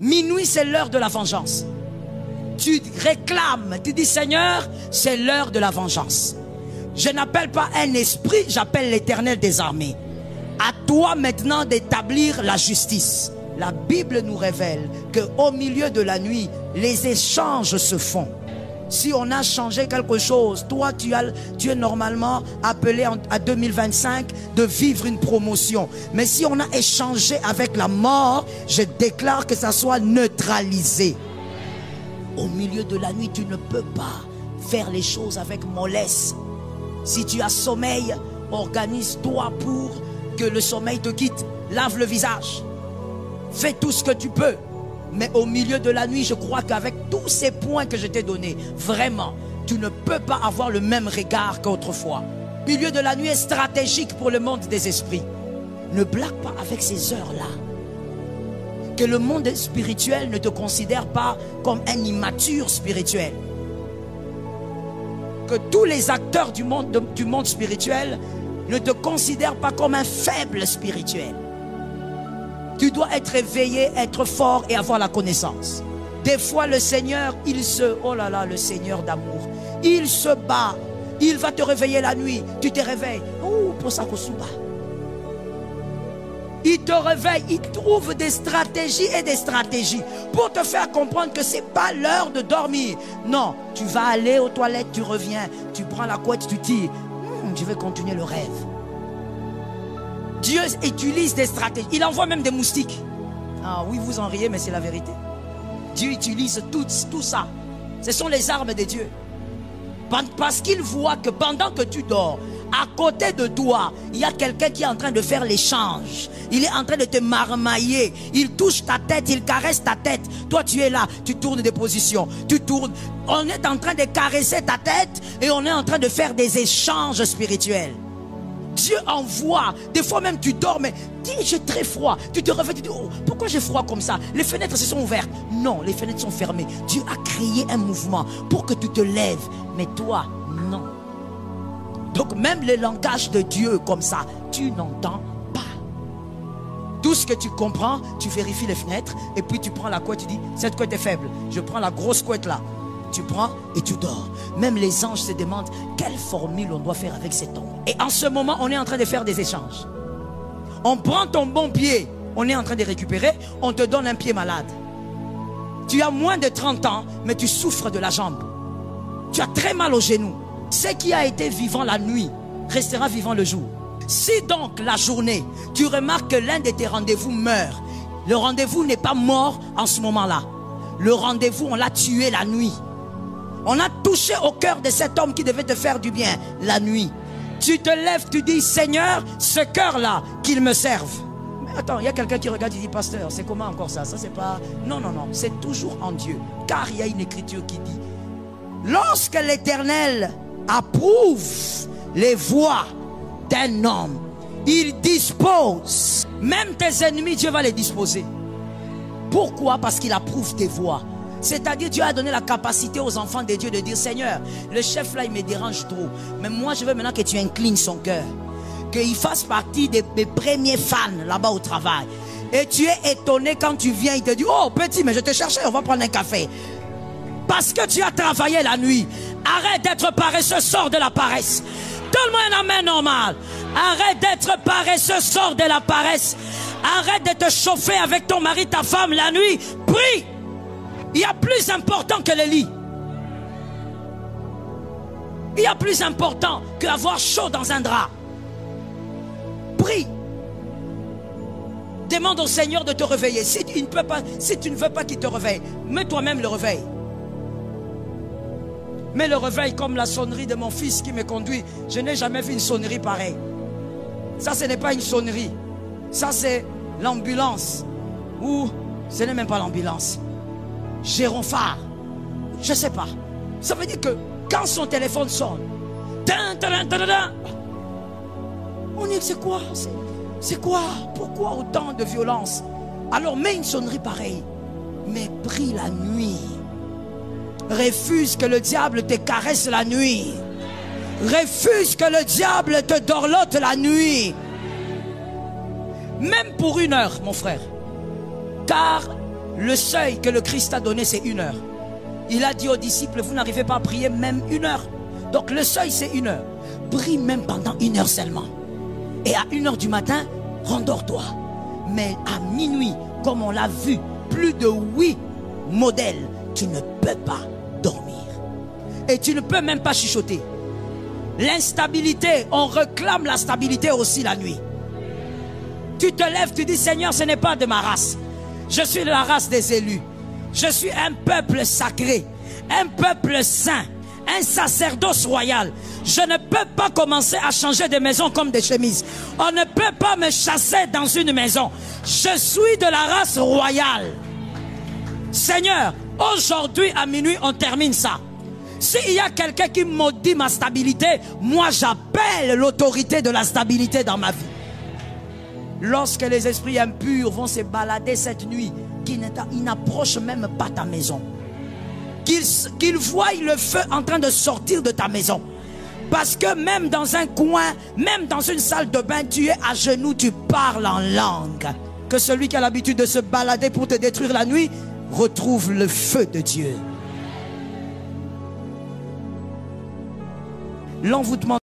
Minuit, c'est l'heure de la vengeance. Tu réclames, tu dis Seigneur, c'est l'heure de la vengeance. Je n'appelle pas un esprit, j'appelle l'Éternel des armées. À toi maintenant d'établir la justice. La Bible nous révèle qu'au milieu de la nuit, les échanges se font. Si on a changé quelque chose, toi tu es normalement appelé à 2025 de vivre une promotion. Mais si on a échangé avec la mort, je déclare que ça soit neutralisé. Au milieu de la nuit, tu ne peux pas faire les choses avec mollesse. Si tu as sommeil, organise-toi pour que le sommeil te quitte. Lave le visage. Fais tout ce que tu peux. Mais au milieu de la nuit, je crois qu'avec tous ces points que je t'ai donnés, vraiment, tu ne peux pas avoir le même regard qu'autrefois. Le milieu de la nuit est stratégique pour le monde des esprits. Ne blague pas avec ces heures-là. Que le monde spirituel ne te considère pas comme un immature spirituel. Que tous les acteurs du monde spirituel ne te considèrent pas comme un faible spirituel. Tu dois être éveillé, être fort et avoir la connaissance. Des fois le Seigneur, oh là là, le Seigneur d'amour, il se bat, il va te réveiller la nuit, tu te réveilles, oh, pour ça kosuba. Il te réveille, il trouve des stratégies et des stratégies pour te faire comprendre que ce n'est pas l'heure de dormir. Non, tu vas aller aux toilettes, tu reviens, tu prends la couette, tu tires. Je vais continuer le rêve. Dieu utilise des stratégies. Il envoie même des moustiques. Ah oui, vous en riez, mais c'est la vérité. Dieu utilise tout ça. Ce sont les armes de Dieu. Parce qu'il voit que pendant que tu dors, à côté de toi, il y a quelqu'un qui est en train de faire l'échange. Il est en train de te marmailler. Il touche ta tête, il caresse ta tête. Toi, tu es là, tu tournes des positions. Tu tournes. On est en train de caresser ta tête et on est en train de faire des échanges spirituels. Dieu envoie, des fois même tu dors, mais dis j'ai très froid. Tu te réveilles, tu dis oh, pourquoi j'ai froid comme ça? Les fenêtres se sont ouvertes. Non, les fenêtres sont fermées. Dieu a créé un mouvement pour que tu te lèves. Mais toi, non. Donc même le langage de Dieu comme ça, tu n'entends pas. Tout ce que tu comprends, tu vérifies les fenêtres et puis tu prends la couette, tu dis cette couette est faible. Je prends la grosse couette là. Tu prends et tu dors. Même les anges se demandent quelle formule on doit faire avec cet homme. Et en ce moment, on est en train de faire des échanges. On prend ton bon pied, on est en train de récupérer, on te donne un pied malade. Tu as moins de 30 ans, mais tu souffres de la jambe. Tu as très mal au genou. Ce qui a été vivant la nuit restera vivant le jour. Si donc la journée, tu remarques que l'un de tes rendez-vous meurt, le rendez-vous n'est pas mort en ce moment-là. Le rendez-vous, on l'a tué la nuit. On a touché au cœur de cet homme qui devait te faire du bien la nuit. Tu te lèves, tu dis Seigneur, ce cœur-là, qu'il me serve. Mais attends, il y a quelqu'un qui regarde, il dit pasteur, c'est comment encore ça? Ça c'est pas... Non, non, non, c'est toujours en Dieu. Car il y a une écriture qui dit lorsque l'Éternel approuve les voies d'un homme, il dispose. Même tes ennemis, Dieu va les disposer. Pourquoi? Parce qu'il approuve tes voies. C'est-à-dire Dieu a donné la capacité aux enfants de Dieu de dire Seigneur, le chef là il me dérange trop. Mais moi je veux maintenant que tu inclines son cœur. Qu'il fasse partie des premiers fans là-bas au travail. Et tu es étonné quand tu viens, il te dit oh petit mais je te cherchais, on va prendre un café. Parce que tu as travaillé la nuit. Arrête d'être paresseux, sors de la paresse. Donne-moi un amen normal. Arrête d'être paresseux, sors de la paresse. Arrête de te chauffer avec ton mari, ta femme la nuit. Prie. Il y a plus important que le lit. Il y a plus important qu'avoir chaud dans un drap. Prie. Demande au Seigneur de te réveiller. Si tu ne veux pas qu'il te réveille, mets toi-même le réveil. Mets le réveil comme la sonnerie de mon fils qui me conduit. Je n'ai jamais vu une sonnerie pareille. Ça, ce n'est pas une sonnerie. Ça, c'est l'ambulance. Ou ce n'est même pas l'ambulance. Géronphare. Je ne sais pas. Ça veut dire que quand son téléphone sonne, on dit c'est quoi? C'est quoi? Pourquoi autant de violence? Alors mets une sonnerie pareille. Mais prie la nuit. Refuse que le diable te caresse la nuit. Refuse que le diable te dorlote la nuit. Même pour 1 heure, mon frère. Car Le seuil que le Christ a donné, c'est 1 heure. Il a dit aux disciples, vous n'arrivez pas à prier même 1 heure. Donc le seuil, c'est 1 heure. Prie même pendant 1 heure seulement. Et à 1 heure du matin, rendors-toi. Mais à minuit, comme on l'a vu, plus de 8 modèles, tu ne peux pas dormir. Et tu ne peux même pas chuchoter. L'instabilité, on réclame la stabilité aussi la nuit. Tu te lèves, tu dis, Seigneur, ce n'est pas de ma race. Je suis de la race des élus. Je suis un peuple sacré, un peuple saint, un sacerdoce royal. Je ne peux pas commencer à changer de maison comme des chemises. On ne peut pas me chasser dans une maison. Je suis de la race royale. Seigneur, aujourd'hui à minuit, on termine ça. S'il y a quelqu'un qui maudit ma stabilité, moi j'appelle l'autorité de la stabilité dans ma vie. Lorsque les esprits impurs vont se balader cette nuit, qu'ils n'approchent même pas ta maison. Qu'ils voient le feu en train de sortir de ta maison. Parce que même dans un coin, même dans une salle de bain, tu es à genoux, tu parles en langue. Que celui qui a l'habitude de se balader pour te détruire la nuit, retrouve le feu de Dieu. L'envoûtement